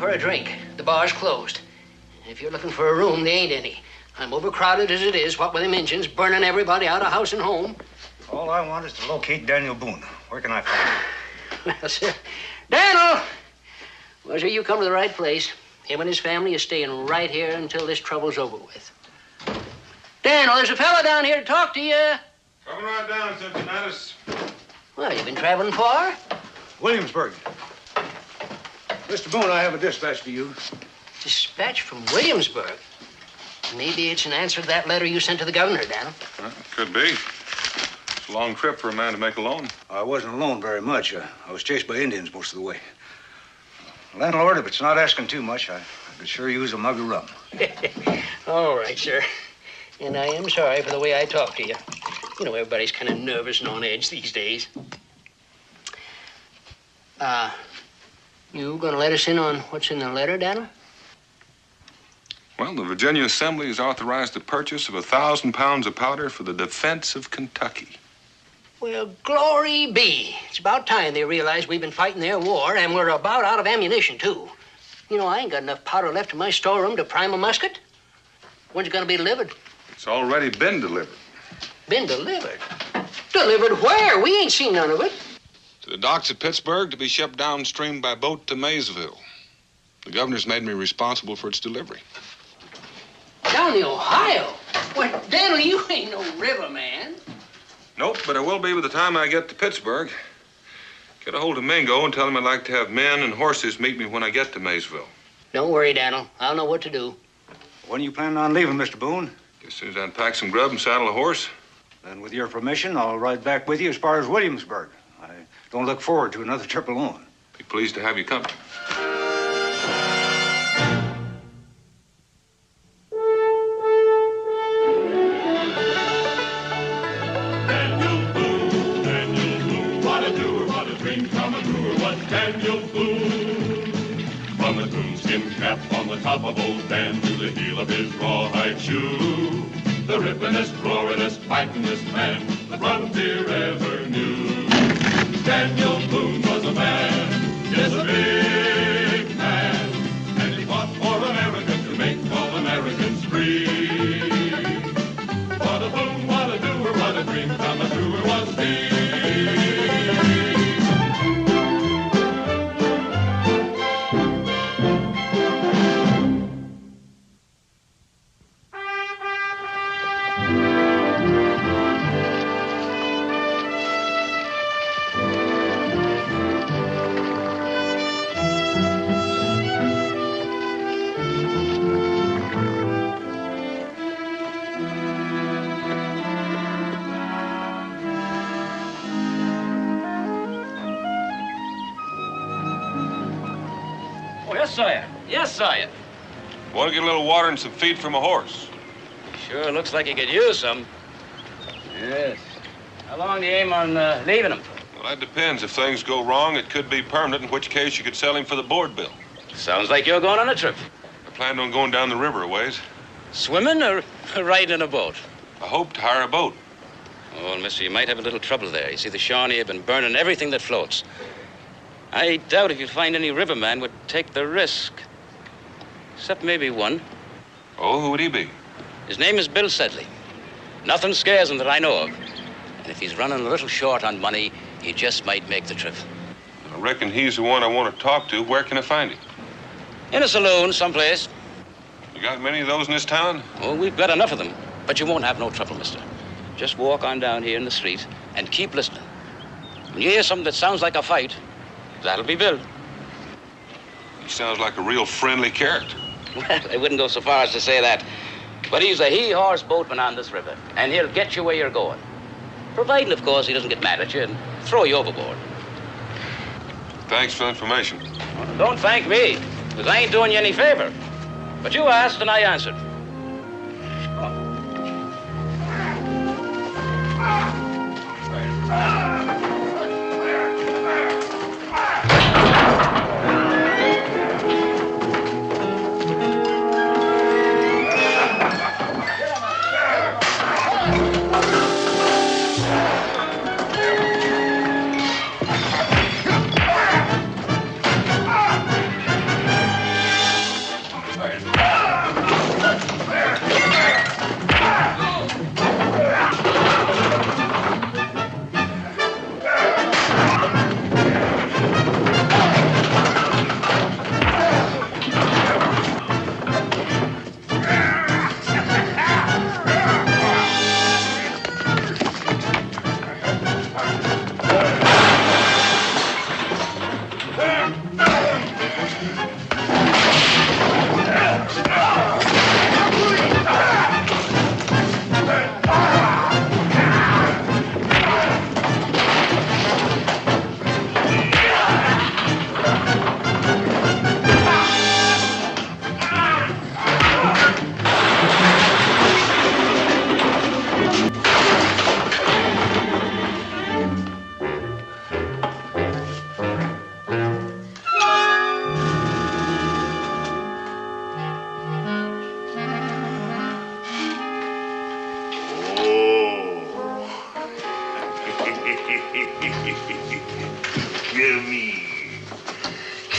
for a drink. The bar's closed. If you're looking for a room, there ain't any. I'm overcrowded as it is, what with them engines burning everybody out of house and home. All I want is to locate Daniel Boone. Where can I find him? Well, sir, Daniel! Well, sir, you come to the right place. Him and his family is staying right here until this trouble's over with. Daniel, there's a fella down here to talk to you. Coming right down, Cincinnati. Well, you've been traveling far? Williamsburg. Mr. Boone, I have a dispatch for you. Dispatch from Williamsburg? Maybe it's an answer to that letter you sent to the governor, Daniel. Well, could be. It's a long trip for a man to make alone. I wasn't alone very much. I was chased by Indians most of the way. Landlord, if it's not asking too much, I could sure use a mug of rum. All right, sir. And I am sorry for the way I talk to you. You know, everybody's kind of nervous and on edge these days. You gonna let us in on what's in the letter, Daniel? Well, the Virginia Assembly has authorized the purchase of 1,000 pounds of powder for the defense of Kentucky. Well, glory be. It's about time they realize we've been fighting their war, and we're about out of ammunition, too. You know, I ain't got enough powder left in my storeroom to prime a musket. When's it gonna be delivered? It's already been delivered. Been delivered? Delivered where? We ain't seen none of it. To the docks at Pittsburgh to be shipped downstream by boat to Maysville. The governor's made me responsible for its delivery. Down the Ohio? Well, Daniel, you ain't no riverman. Nope, but I will be by the time I get to Pittsburgh. Get a hold of Mingo and tell him I'd like to have men and horses meet me when I get to Maysville. Don't worry, Daniel. I'll know what to do. When are you planning on leaving, Mr. Boone? As soon as I unpack some grub and saddle a horse. Then, with your permission, I'll ride back with you as far as Williamsburg. I don't look forward to another trip alone. Be pleased to have you company. Daniel Boone, what a doer, what a dream come a brewer was Daniel Boone. From the coonskin cap on the top of old Dan to the heel of his rawhide shoe, the rippin'est, roarin'est, fightin'est man the frontier ever knew. Daniel Boone was a man, yes, a big man, and he fought for America to make all Americans free. What a boon, what a doer, what a dream come a truer was he. Yes, sire. Want to get a little water and some feed from a horse? Sure looks like you could use some. Yes. How long do you aim on leaving him for? Well, that depends. If things go wrong, it could be permanent, in which case you could sell him for the board bill. Sounds like you're going on a trip. I planned on going down the river a ways. Swimming or riding in a boat? I hope to hire a boat. Oh, well, mister, you might have a little trouble there. You see, the Shawnee have been burning everything that floats. I doubt if you'd find any riverman would take the risk. Except maybe one. Oh, who would he be? His name is Bill Sedley. Nothing scares him that I know of. And if he's running a little short on money, he just might make the trip. I reckon he's the one I want to talk to. Where can I find him? In a saloon someplace. You got many of those in this town? Oh, we've got enough of them. But you won't have no trouble, mister. Just walk on down here in the street and keep listening. When you hear something that sounds like a fight, that'll be Bill. He sounds like a real friendly character. Well, I wouldn't go so far as to say that. But he's a he-horse boatman on this river, and he'll get you where you're going. Providing, of course, he doesn't get mad at you and throw you overboard. Thanks for the information. Well, don't thank me, because I ain't doing you any favor. But you asked, and I answered.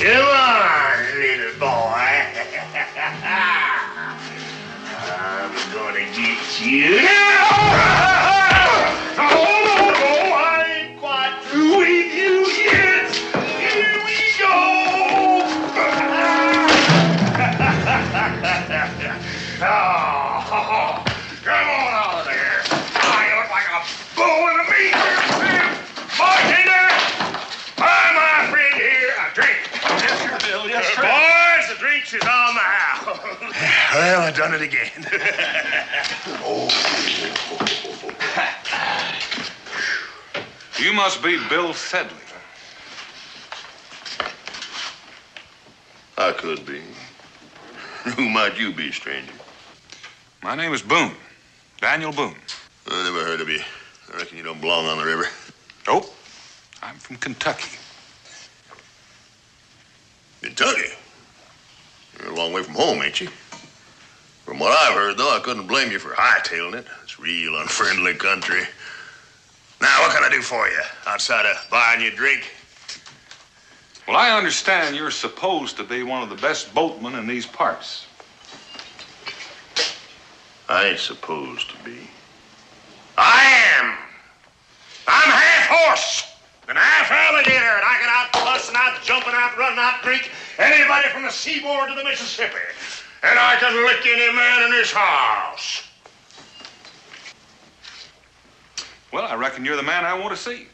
Come on, little boy. I'm gonna get you now. Oh, I ain't quite through with you yet. Here we go. Oh, come on out of there. Oh, you look like a bull in a meat. Bartender, buy my friend here a drink. Yes, sir, Bill. Yes, sir. Boys, the drinks is on the house. Well, I done it again. You must be Bill Sedley. I could be. Who might you be, stranger? My name is Boone. Daniel Boone. I never heard of you. I reckon you don't belong on the river. Nope. I'm from Kentucky. Kentucky? You're a long way from home, ain't you? From what I've heard, though, I couldn't blame you for hightailing it. It's real unfriendly country. Now, what can I do for you, outside of buying you a drink? Well, I understand you're supposed to be one of the best boatmen in these parts. I ain't supposed to be. I am. I'm half horse and half alligator, and I get out fussing, out jumping, out running, out drink anybody from the seaboard to the Mississippi. And I can lick any man in this house. Well, I reckon you're the man I want to see.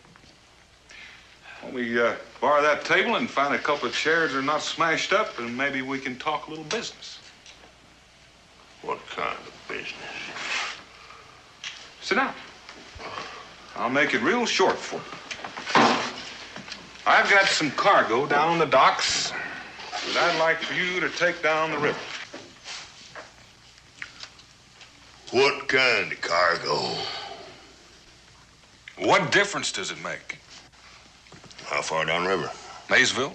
Why don't we borrow that table and find a couple of chairs that are not smashed up, and maybe we can talk a little business. What kind of business? Sit down. I'll make it real short for you. I've got some cargo down on the docks that I'd like for you to take down the river. What kind of cargo? What difference does it make? How far downriver? Maysville?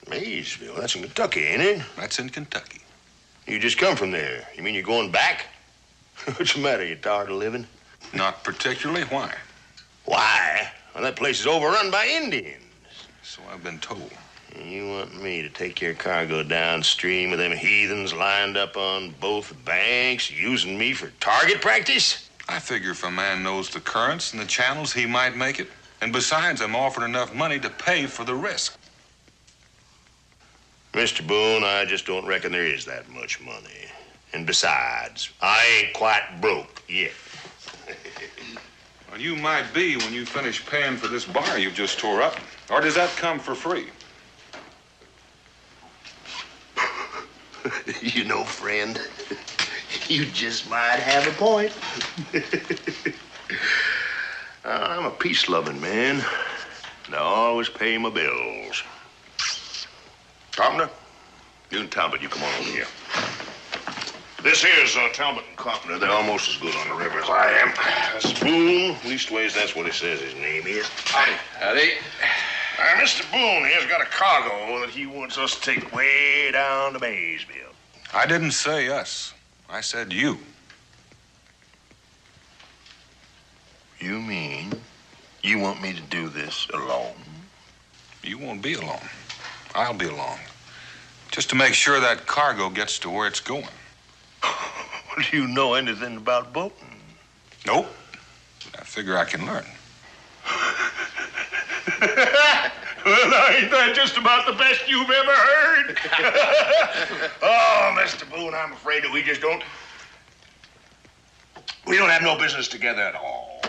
Maysville? That's in Kentucky, ain't it? That's in Kentucky. You just come from there. You mean you're going back? What's the matter? You tired of living? Not particularly. Why? Why? Well, that place is overrun by Indians. So I've been told. You want me to take your cargo downstream with them heathens lined up on both banks, using me for target practice? I figure if a man knows the currents and the channels, he might make it. And besides, I'm offering enough money to pay for the risk. Mr. Boone, I just don't reckon there is that much money. And besides, I ain't quite broke yet. Well, you might be when you finish paying for this bar you just tore up. Or does that come for free? You know, friend, you just might have a point. I'm a peace-loving man, and I always pay my bills. Carpenter, you and Talbot, you come on over here. This here's Talbot and Carpenter. They're almost as good on the river as I am. That's Boone. Leastways, that's what he says his name is. Howdy. Howdy. Mr. Boone here's got a cargo that he wants us to take way down to Maysville. I didn't say us. I said you. You mean you want me to do this alone? You won't be alone. I'll be along. Just to make sure that cargo gets to where it's going. Do you know anything about boating? Nope. I figure I can learn. Well, ain't that just about the best you've ever heard? Oh, Mr. Boone, I'm afraid that we don't have no business together at all.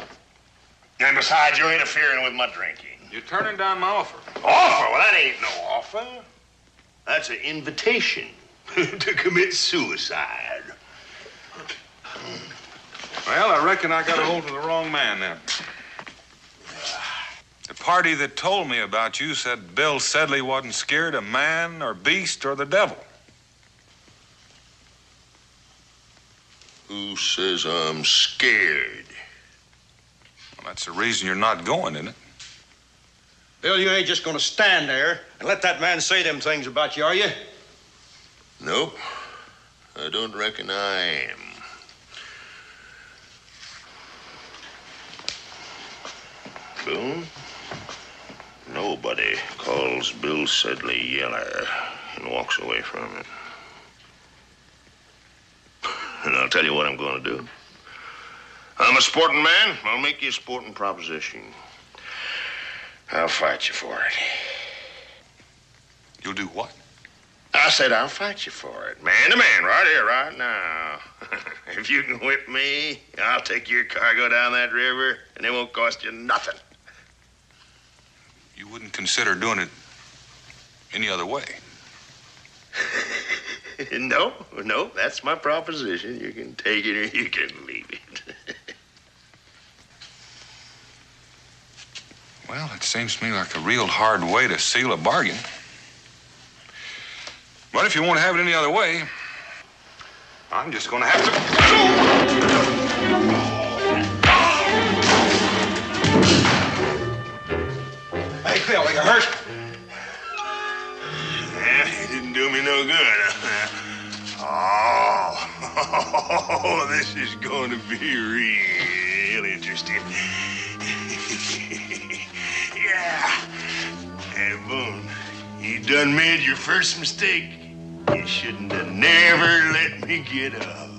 And besides, you're interfering with my drinking. You're turning down my offer. Offer? Well, that ain't no offer. That's an invitation to commit suicide. Well, I reckon I got a hold of the wrong man then. The party that told me about you said Bill Sedley wasn't scared of man or beast or the devil. Who says I'm scared? Well, that's the reason you're not going, isn't it? Bill, you ain't just gonna stand there and let that man say them things about you, are you? Nope. I don't reckon I am. Boone, no nobody calls Bill Sedley yeller and walks away from it. And I'll tell you what I'm going to do. I'm a sporting man. I'll make you a sporting proposition. I'll fight you for it. You'll do what? I said I'll fight you for it. Man to man, right here, right now. If you can whip me, I'll take your cargo down that river, and it won't cost you nothing. You wouldn't consider doing it any other way? No, that's my proposition. You can take it or you can leave it. Well, it seems to me like a real hard way to seal a bargain. But if you won't have it any other way, I'm just going to have to... Hey, Phil, you hurt? Yeah, it didn't do me no good. Oh, this is going to be real interesting. Yeah. Hey, Boone, you done made your first mistake. You shouldn't have never let me get up.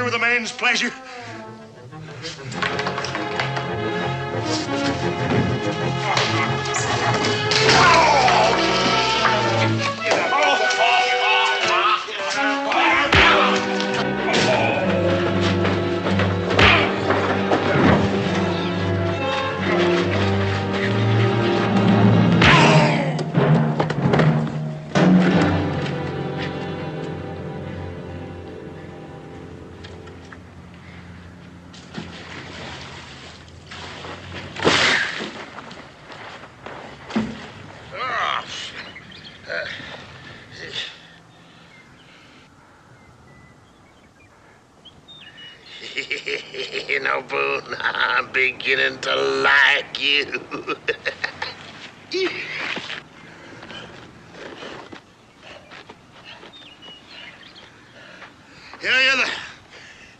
With a man's pleasure. You know, Boone, I'm beginning to like you.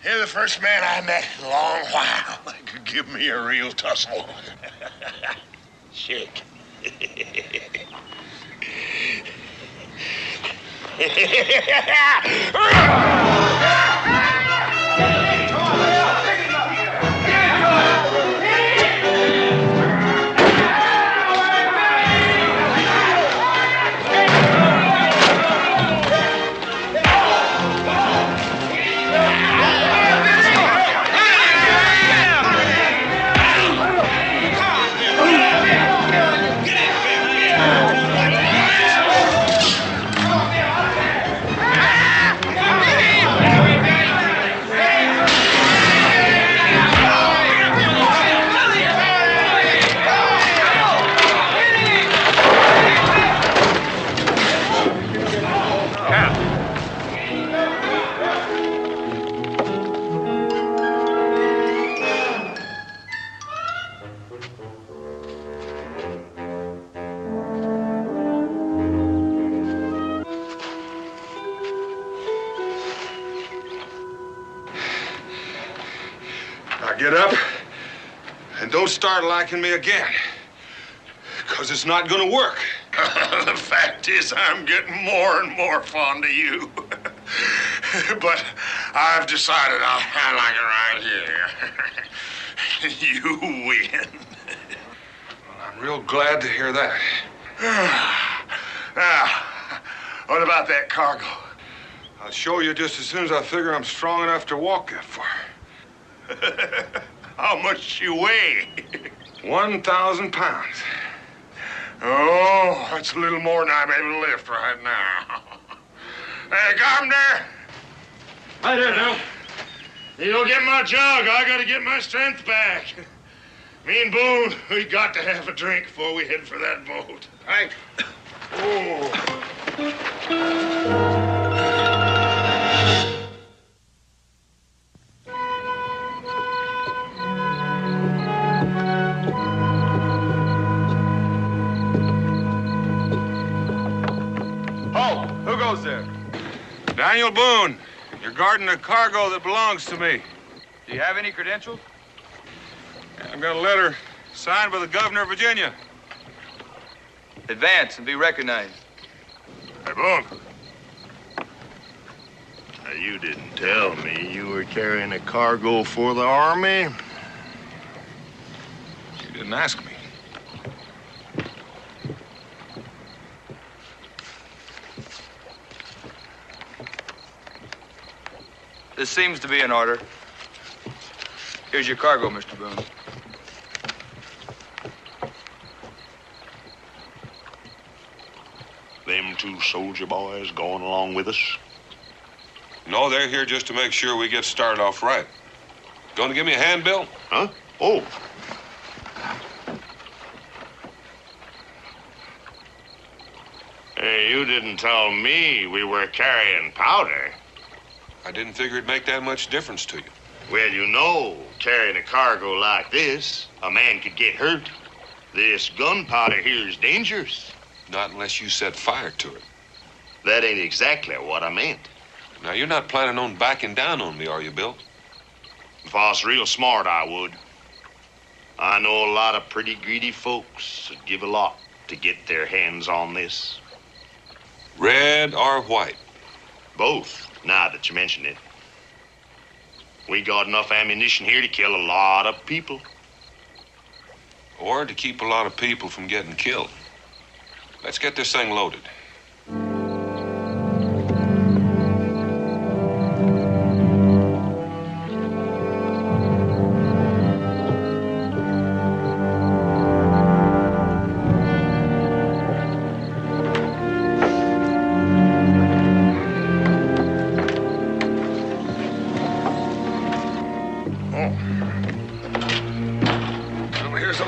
You're the first man I met in a long while that could give me a real tussle. Shake. Get up and don't start liking me again, because it's not going to work. The fact is, I'm getting more and more fond of you. But I've decided I like it right here. You win. Well, I'm real glad to hear that. Now, What about that cargo? I'll show you just as soon as I figure I'm strong enough to walk that far. How much you weigh? 1,000 pounds. Oh, that's a little more than I'm able to lift right now. Hey, come there. Hi there, Bill. You don't get my jug. I gotta get my strength back. Me and Boone, we got to have a drink before we head for that boat. Right. Oh. Oh, who goes there? Daniel Boone. You're guarding a cargo that belongs to me. Do you have any credentials? I've got a letter signed by the governor of Virginia. Advance and be recognized. Hey, Boone. Now, you didn't tell me you were carrying a cargo for the Army. You didn't ask me. This seems to be in order. Here's your cargo, Mr. Boone. Them two soldier boys going along with us? No, they're here just to make sure we get started off right. Going to give me a hand, Bill? Huh? Oh. Hey, you didn't tell me we were carrying powder. I didn't figure it'd make that much difference to you. Well, you know, carrying a cargo like this, a man could get hurt. This gunpowder here is dangerous. Not unless you set fire to it. That ain't exactly what I meant. Now, you're not planning on backing down on me, are you, Bill? If I was real smart, I would. I know a lot of pretty greedy folks that give a lot to get their hands on this. Red or white? Both, now that you mention it. We got enough ammunition here to kill a lot of people. Or to keep a lot of people from getting killed. Let's get this thing loaded.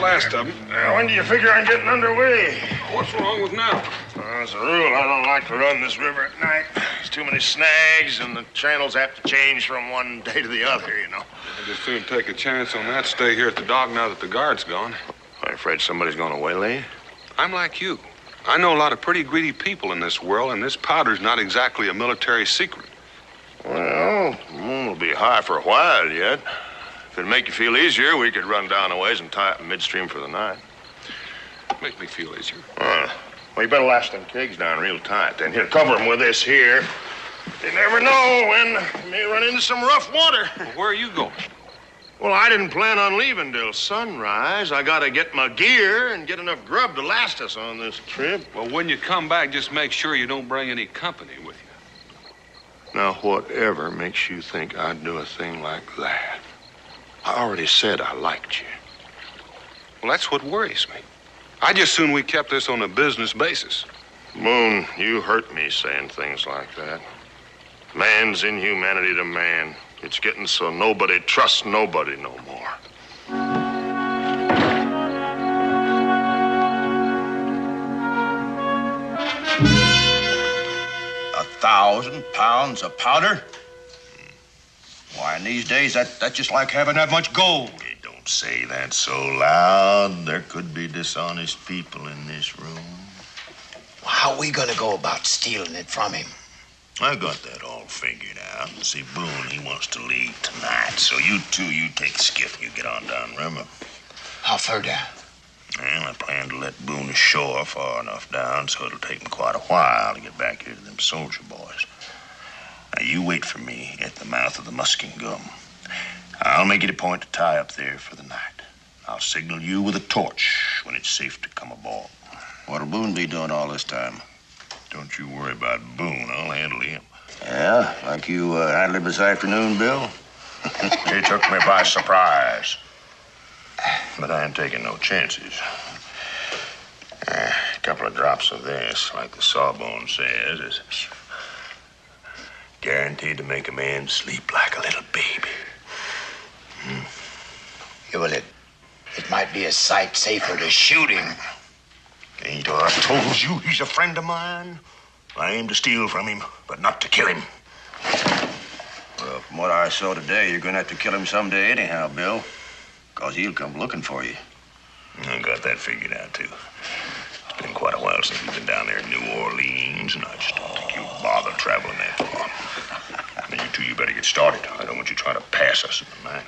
Last of them. When do you figure on getting underway? What's wrong with now? As a rule, I don't like to run this river at night. There's too many snags, and the channels have to change from one day to the other, you know. I'd just soon take a chance on that. Stay here at the dock now that the guard's gone. I'm afraid somebody's going to waylay you. I'm like you. I know a lot of pretty greedy people in this world, and this powder's not exactly a military secret. Well, the moon will be high for a while yet. If it'd make you feel easier, we could run down a ways and tie up midstream for the night. Make me feel easier. Well, you better lash them kegs down real tight. Then here, cover them with this here. You never know when you may run into some rough water. Well, where are you going? Well, I didn't plan on leaving till sunrise. I gotta get my gear and get enough grub to last us on this trip. Well, when you come back, just make sure you don't bring any company with you. Now, whatever makes you think I'd do a thing like that? I already said I liked you. Well, that's what worries me. I just soon we kept this on a business basis. Boone, you hurt me saying things like that. Man's inhumanity to man. It's getting so nobody trusts nobody no more. 1,000 pounds of powder? Why, in these days, that's just like having that much gold. Hey, don't say that so loud. There could be dishonest people in this room. How are we gonna go about stealing it from him? I got that all figured out. See, Boone, he wants to leave tonight. So you two, you take the skiff and you get on downriver. How far down? Well, I plan to let Boone ashore far enough down so it'll take him quite a while to get back here to them soldier boys. Now, you wait for me at the mouth of the Muskingum. I'll make it a point to tie up there for the night. I'll signal you with a torch when it's safe to come aboard. What'll Boone be doing all this time? Don't you worry about Boone. I'll handle him. Yeah, like you handled him this afternoon, Bill? He took me by surprise. But I ain't taking no chances. A couple of drops of this, like the sawbone says, is guaranteed to make a man sleep like a little baby. Yeah, well, it might be a sight safer to shoot him. Ain't I told you he's a friend of mine? I aim to steal from him, but not to kill him. Well, from what I saw today, you're gonna have to kill him someday anyhow, Bill. Because he'll come looking for you. I got that figured out, too. It's been quite a while since we've been down there in New Orleans, and I just don't think you'll bother traveling that far. Now, you two, you better get started. I don't want you trying to pass us in the night.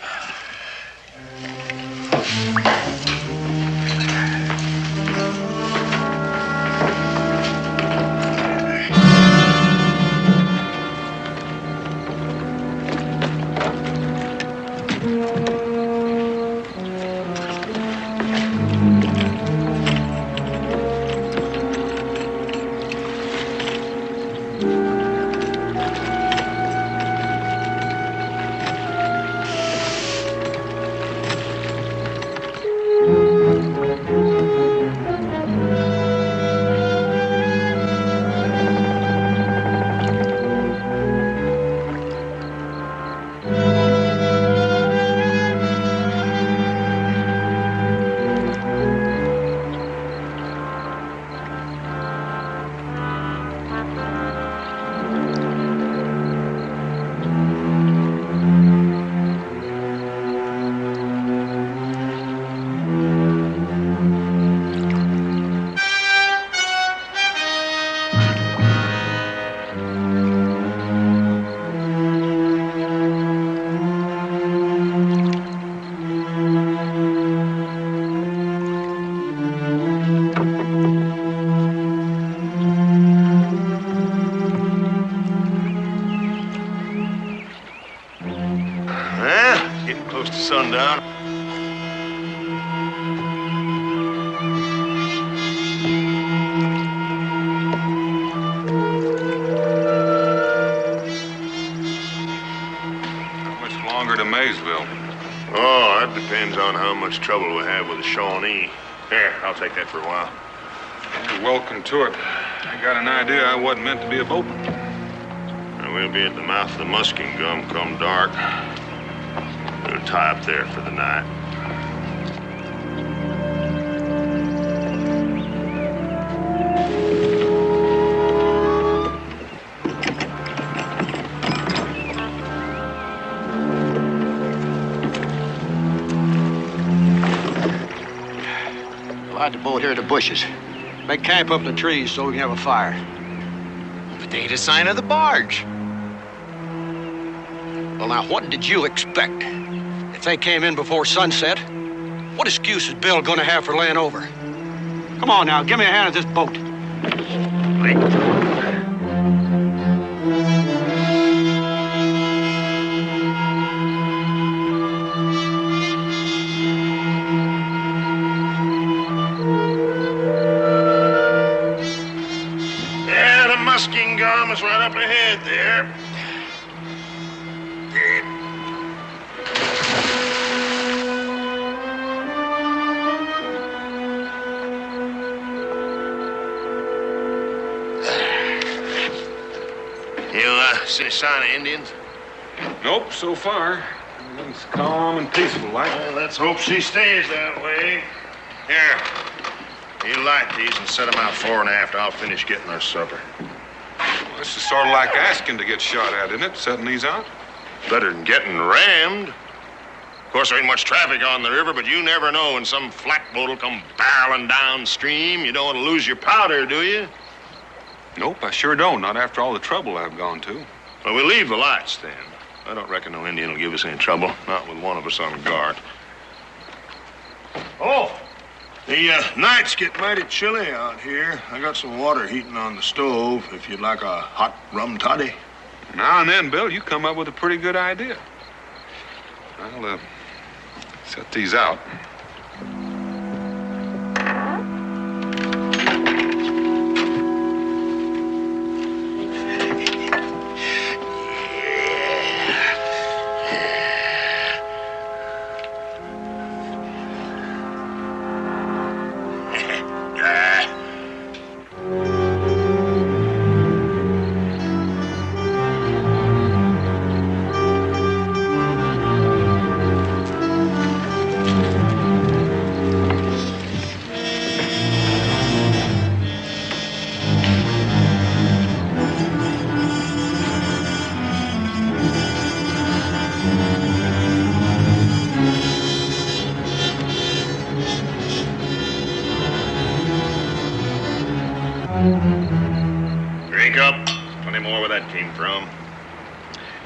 Sundown. How much longer to Maysville? Oh, that depends on how much trouble we have with the Shawnee. Here, I'll take that for a while. You're welcome to it. I got an idea I wasn't meant to be a boatman. Now, we'll be at the mouth of the Muskingum come dark. We'll tie up there for the night. Slide the boat here to the bushes. Make camp up in the trees so we can have a fire. But they ain't a sign of the barge. Well, now, what did you expect? If they came in before sunset, what excuse is Bill gonna have for laying over? Come on now, give me a hand at this boat. Yeah, the Muskingum is right up ahead there. See any sign of Indians? Nope, so far. Everything's calm and peaceful like. Well, let's hope she stays that way. Here, you light these and set them out fore and aft. I'll finish getting our supper. Well, this is sort of like asking to get shot at, isn't it? Setting these out? Better than getting rammed. Of course, there ain't much traffic on the river, but you never know when some flatboat will come barreling downstream. You don't want to lose your powder, do you? Nope, I sure don't. Not after all the trouble I've gone to. Well, we'll leave the lights then. I don't reckon no Indian will give us any trouble. Not with one of us on guard. Oh, the nights get mighty chilly out here. I got some water heating on the stove if you'd like a hot rum toddy. Now and then, Bill, you come up with a pretty good idea. I'll, set these out.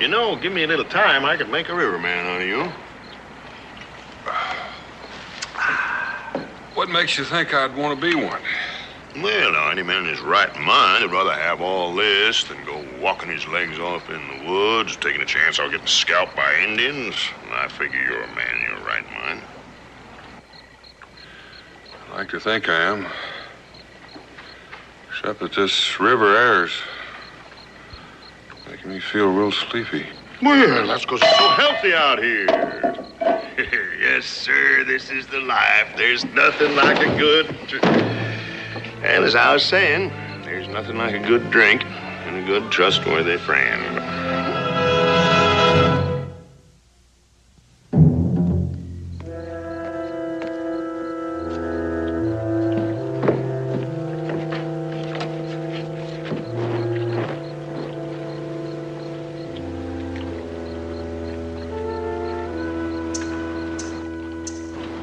You know, give me a little time, I could make a riverman out of you. What makes you think I'd want to be one? Well, now, any man in his right mind would rather have all this than go walking his legs off in the woods, taking a chance on getting scalped by Indians. And I figure you're a man in your right mind. I like to think I am. Except that this river air's making me feel real sleepy. Well, that's because it's so healthy out here. Yes, sir, this is the life. There's nothing like a good... And as I was saying, there's nothing like a good drink and a good, trustworthy friend.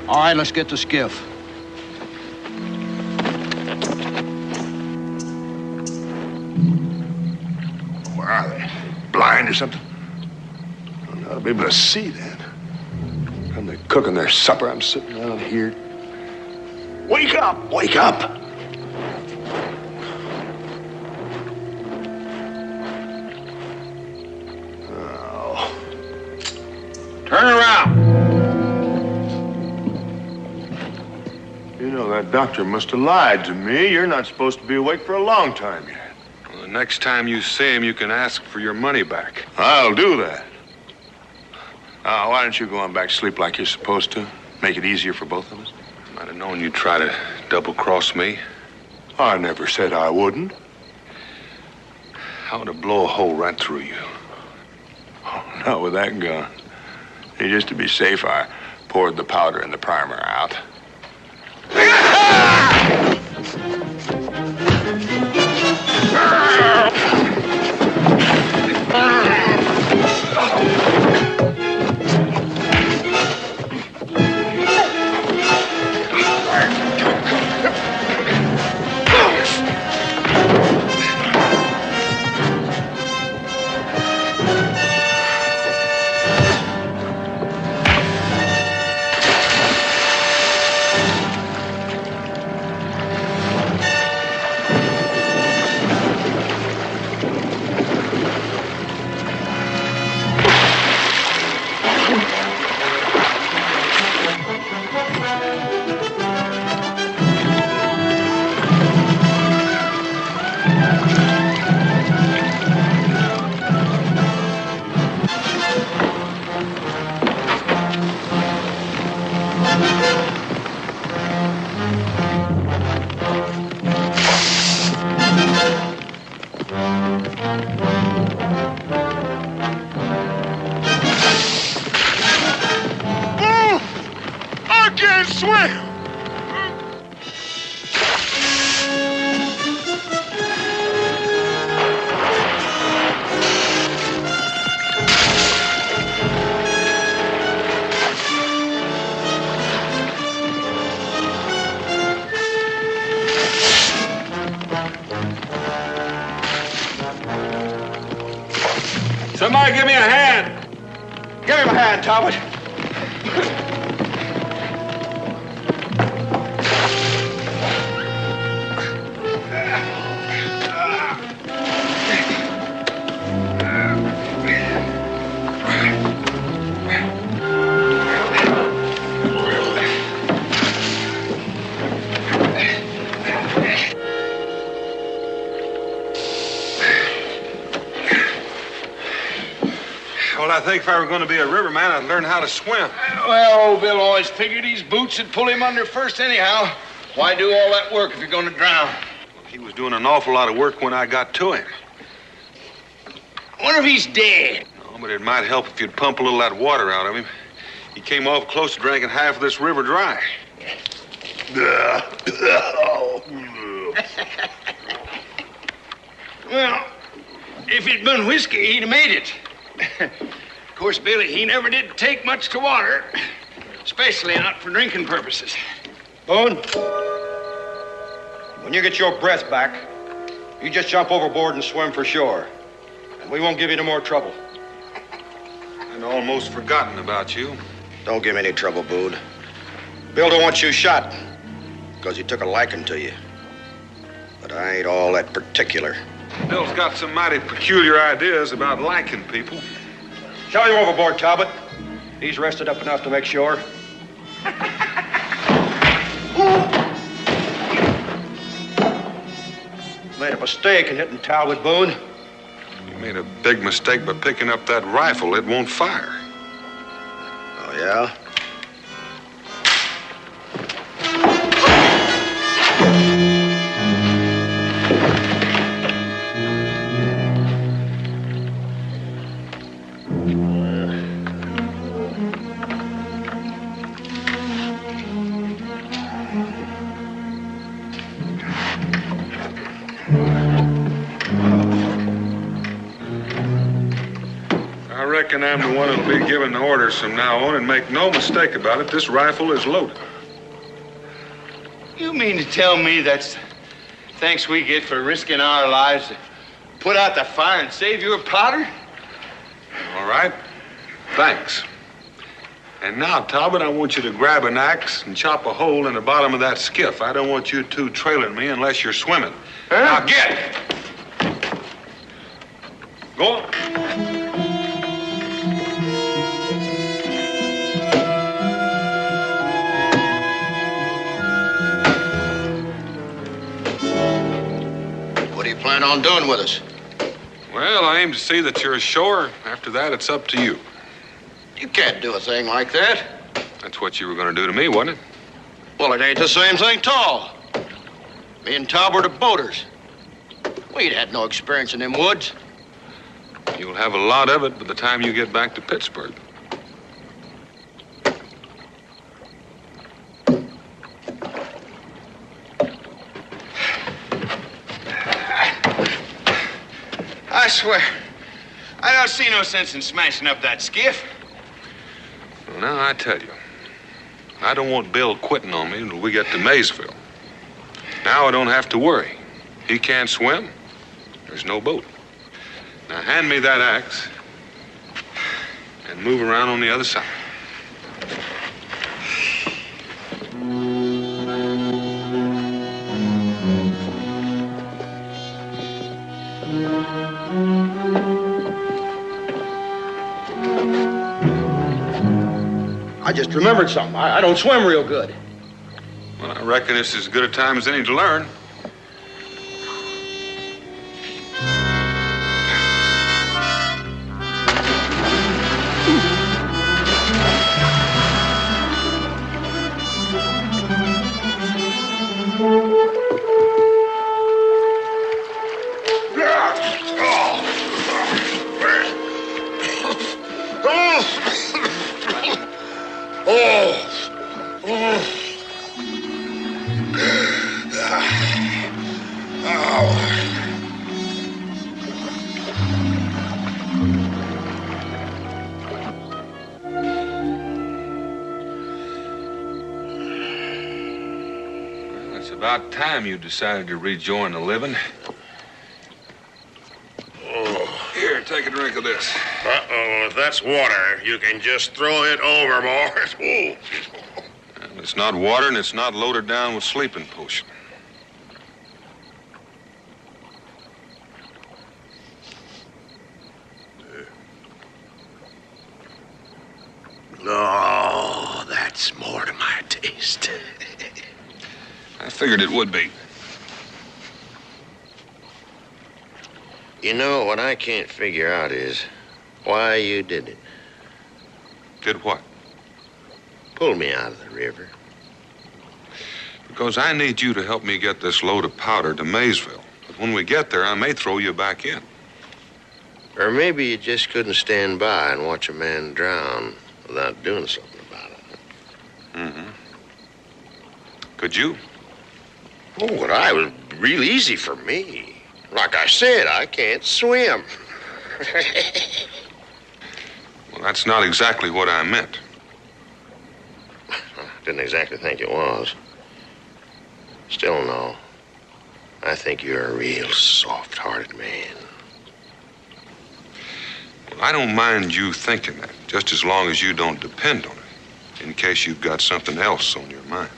All right, let's get the skiff. Where are they? Blind or something? I'll be able to see that. Come, they're cooking their supper. I'm sitting out here. Wake up! Wake up! Oh. Turn around! You know, that doctor must have lied to me. You're not supposed to be awake for a long time yet. Well, the next time you see him, you can ask for your money back. I'll do that. Why don't you go on back to sleep like you're supposed to? Make it easier for both of us. Might have known you'd try to double-cross me. I never said I wouldn't. I want to blow a hole right through you. Oh, not with that gun. Hey, just to be safe, I poured the powder and the primer out. Somebody give me a hand. Give him a hand, Talbot. Well, I think if I were going to be a riverman, I'd learn how to swim. Well, old Bill always figured these boots would pull him under first anyhow. Why do all that work if you're going to drown? Well, he was doing an awful lot of work when I got to him. I wonder if he's dead. No, but it might help if you'd pump a little of that water out of him. He came off close to drinking half of this river dry. Well, if it'd been whiskey, he'd have made it. Of course, Billy, he never did take much to water, especially not for drinking purposes. Boone, when you get your breath back, you just jump overboard and swim for shore. And we won't give you no more trouble. I'd almost forgotten about you. Don't give me any trouble, Boone. Bill don't want you shot because he took a liking to you. But I ain't all that particular. Bill's got some mighty peculiar ideas about liking people. Shove him overboard, Talbot. He's rested up enough to make sure. Made a mistake in hitting Talbot, Boone. You made a big mistake by picking up that rifle. It won't fire. Oh, yeah? I reckon I'm the one who'll be giving the orders from now on, and make no mistake about it, this rifle is loaded. You mean to tell me that's thanks we get for risking our lives to put out the fire and save your powder? All right. Thanks. And now, Talbot, I want you to grab an axe and chop a hole in the bottom of that skiff. I don't want you two trailing me unless you're swimming. Huh? Now get! Go on. What do you plan on doing with us? Well, I aim to see that you're ashore. After that, it's up to you. You can't do a thing like that. That's what you were going to do to me, wasn't it? Well, it ain't the same thing, tall. Me and Talbot are boaters. We'd had no experience in them woods. You'll have a lot of it by the time you get back to Pittsburgh. I swear, I don't see no sense in smashing up that skiff. Well, now, I tell you, I don't want Bill quitting on me until we get to Maysville. Now I don't have to worry. He can't swim. There's no boat. Now, hand me that axe and move around on the other side. I just remembered something. I don't swim real good. Well, I reckon it's as good a time as any to learn. It's about time you decided to rejoin the living. Here, take a drink of this. Uh-oh, if that's water, you can just throw it overboard. Ooh. Well, it's not water, and it's not loaded down with sleeping potion. Oh, that's more to my taste. I figured it would be. You know, what I can't figure out is why you did it. Did what? Pull me out of the river. Because I need you to help me get this load of powder to Maysville. But when we get there, I may throw you back in. Or maybe you just couldn't stand by and watch a man drown without doing something about it. Mm-hmm. Could you? Oh, but it was real easy for me. Like I said, I can't swim. Well, that's not exactly what I meant. Didn't exactly think it was. Still, no. I think you're a real soft-hearted man. I don't mind you thinking that, just as long as you don't depend on it, in case you've got something else on your mind.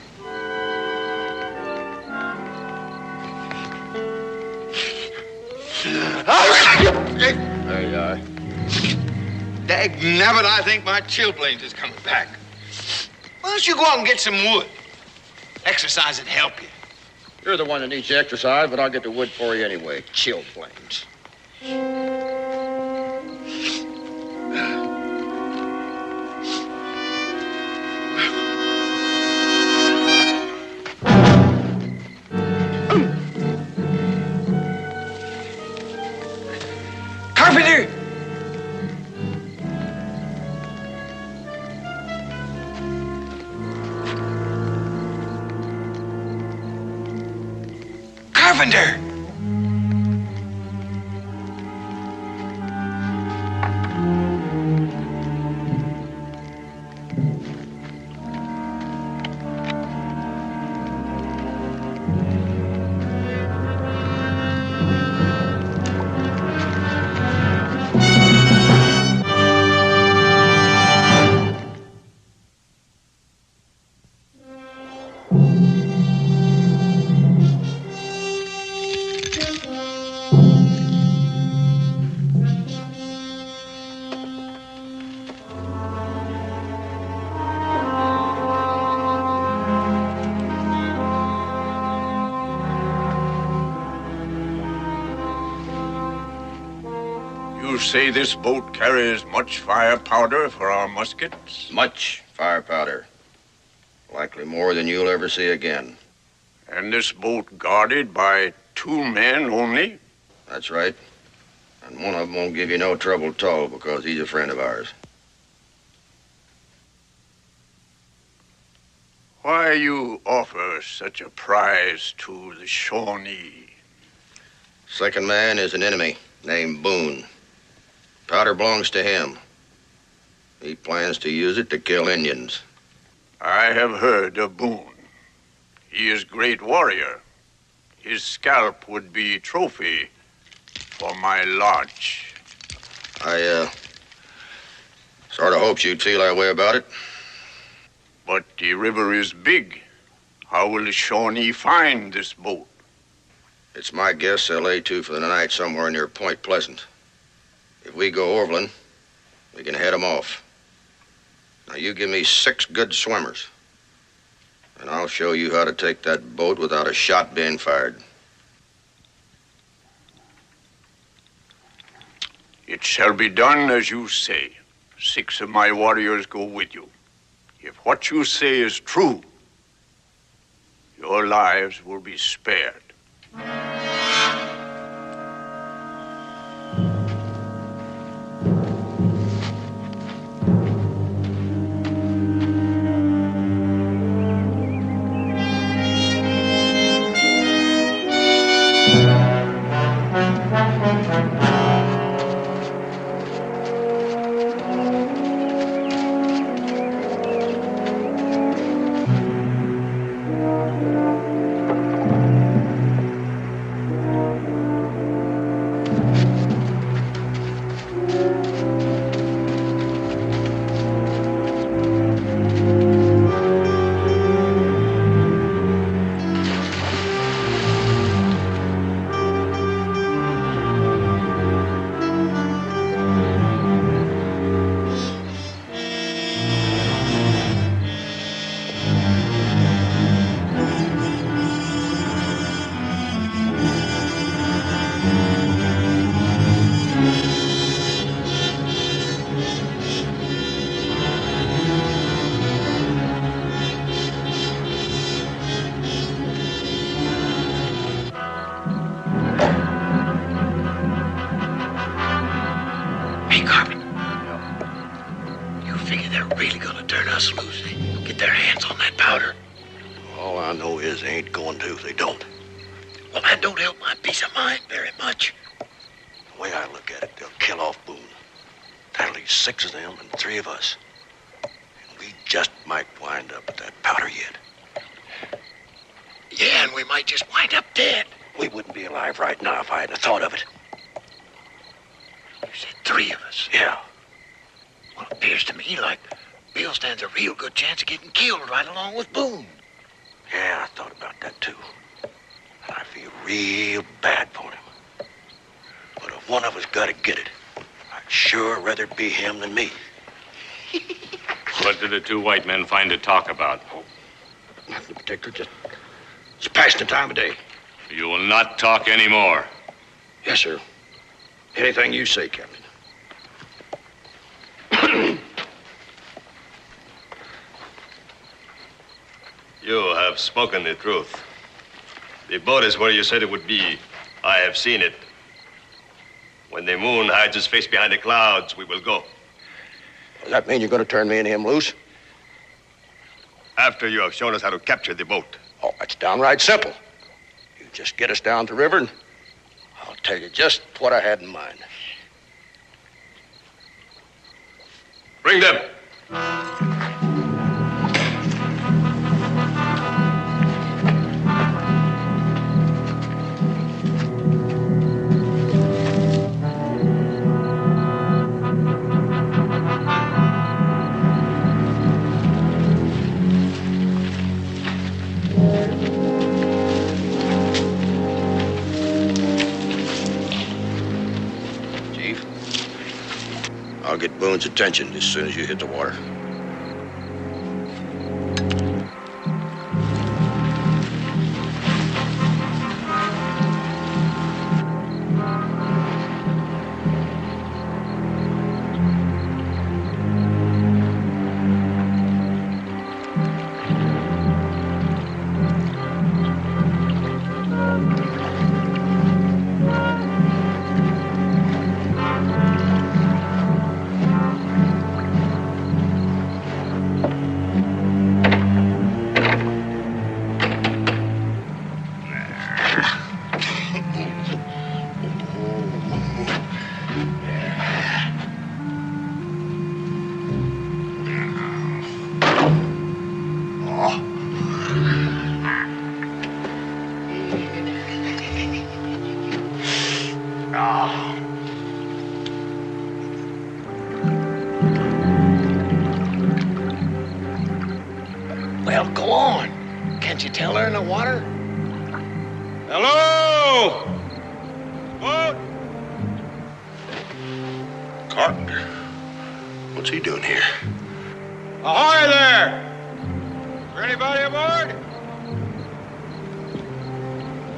There you are. Dagnabbit, I think my chilblains is coming back. Why don't you go out and get some wood? Exercise would help you. You're the one that needs the exercise, but I'll get the wood for you anyway. Chilblains. Carpenter! Carpenter! You say this boat carries much fire powder for our muskets? Much fire powder. Likely more than you'll ever see again. And this boat guarded by 2 men only? That's right. And one of them won't give you no trouble at all because he's a friend of ours. Why you offer such a prize to the Shawnee? Second man is an enemy named Boone. Powder belongs to him. He plans to use it to kill Indians. I have heard of Boone. He is great warrior. His scalp would be trophy for my lodge. I, sort of hoped you'd feel that way about it. But the river is big. How will the Shawnee find this boat? It's my guess they'll lay to for the night somewhere near Point Pleasant. If we go overland, we can head them off. Now, you give me 6 good swimmers, and I'll show you how to take that boat without a shot being fired. It shall be done as you say. 6 of my warriors go with you. If what you say is true, your lives will be spared. 3 of us? Yeah. Well, it appears to me like Bill stands a real good chance of getting killed right along with Boone. Yeah, I thought about that, too. I feel real bad for him. But if one of us got to get it, I'd sure rather it be him than me. What did the 2 white men find to talk about? Oh, nothing particular, just passing the time of day. You will not talk anymore. Yes, sir. Anything you say, Captain. You have spoken the truth. The boat is where you said it would be. I have seen it. When the moon hides its face behind the clouds, we will go. Does that mean you're going to turn me and him loose? After you have shown us how to capture the boat. Oh, that's downright simple. You just get us down the river, and I'll tell you just what I had in mind. Bring them. I'll get Boone's attention as soon as you hit the water. Well, go on. Can't you tell her in the water? Hello? Boat? Carpenter. What's he doing here? Ahoy there! Is there anybody aboard?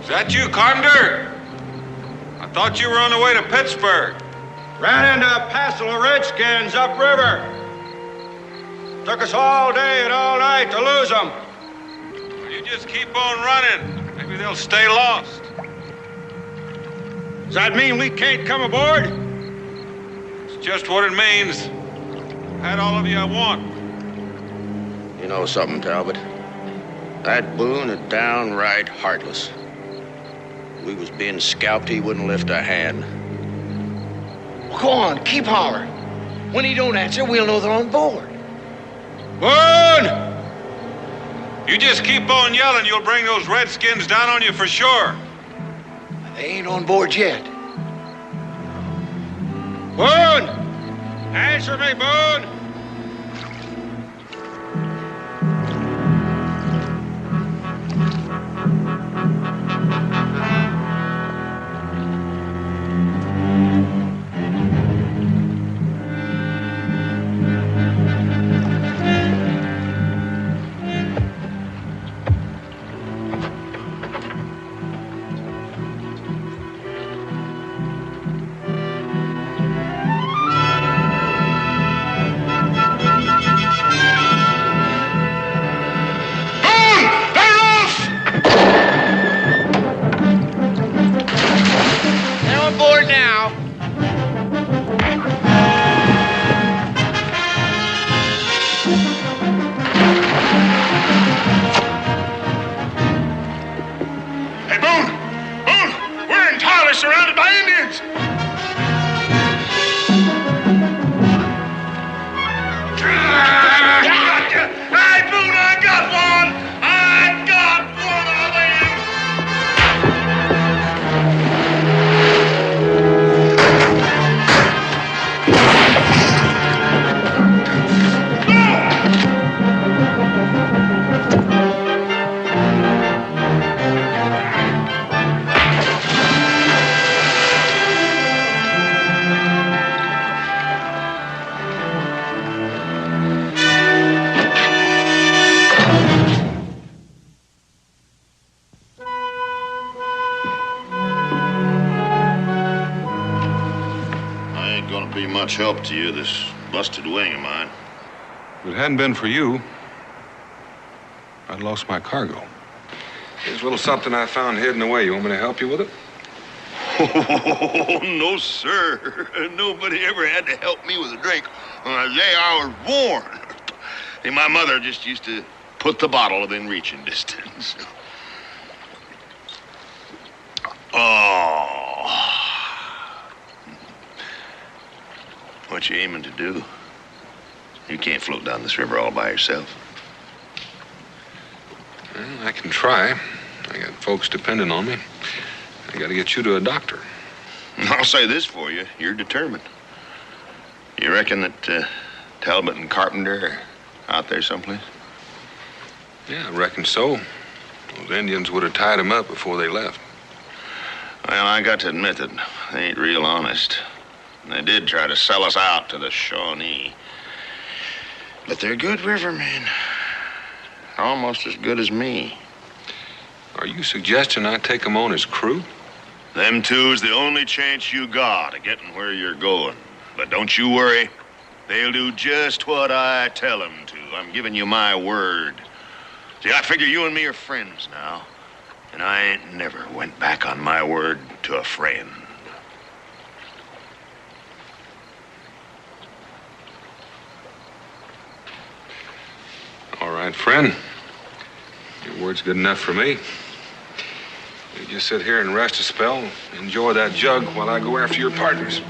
Is that you, Carpenter? I thought you were on the way to Pittsburgh. Ran into a passel of redskins upriver. Took us all day and all night to lose them. Well, you just keep on running. Maybe they'll stay lost. Does that mean we can't come aboard? It's just what it means. Had all of you I want. You know something, Talbot? That Boone is downright heartless. If we was being scalped, he wouldn't lift a hand. Well, go on, keep hollering. When he don't answer, we'll know they're on board. Boone! You just keep on yelling, you'll bring those redskins down on you for sure. They ain't on board yet. Boone! Answer me, Boone! much help to you, this busted wing of mine. If it hadn't been for you, I'd lost my cargo. Here's a little something I found hidden away. You want me to help you with it? Oh, no, sir. Nobody ever had to help me with a drink on the day I was born. Hey, my mother just used to put the bottle within reaching distance. Oh. What you aiming to do? You can't float down this river all by yourself. Well, I can try. I got folks depending on me. I got to get you to a doctor. I'll say this for you. You're determined. You reckon that Talbot and Carpenter are out there someplace? Yeah, I reckon so. Those Indians would have tied him up before they left. Well, I got to admit that they ain't real honest. They did try to sell us out to the Shawnee. But they're good rivermen. Almost as good as me. Are you suggesting I take them on as crew? Them two's the only chance you got of getting where you're going. But don't you worry. They'll do just what I tell them to. I'm giving you my word. See, I figure you and me are friends now. And I ain't never went back on my word to a friend. All right, friend. Your word's good enough for me. You just sit here and rest a spell. Enjoy that jug while I go after your partners.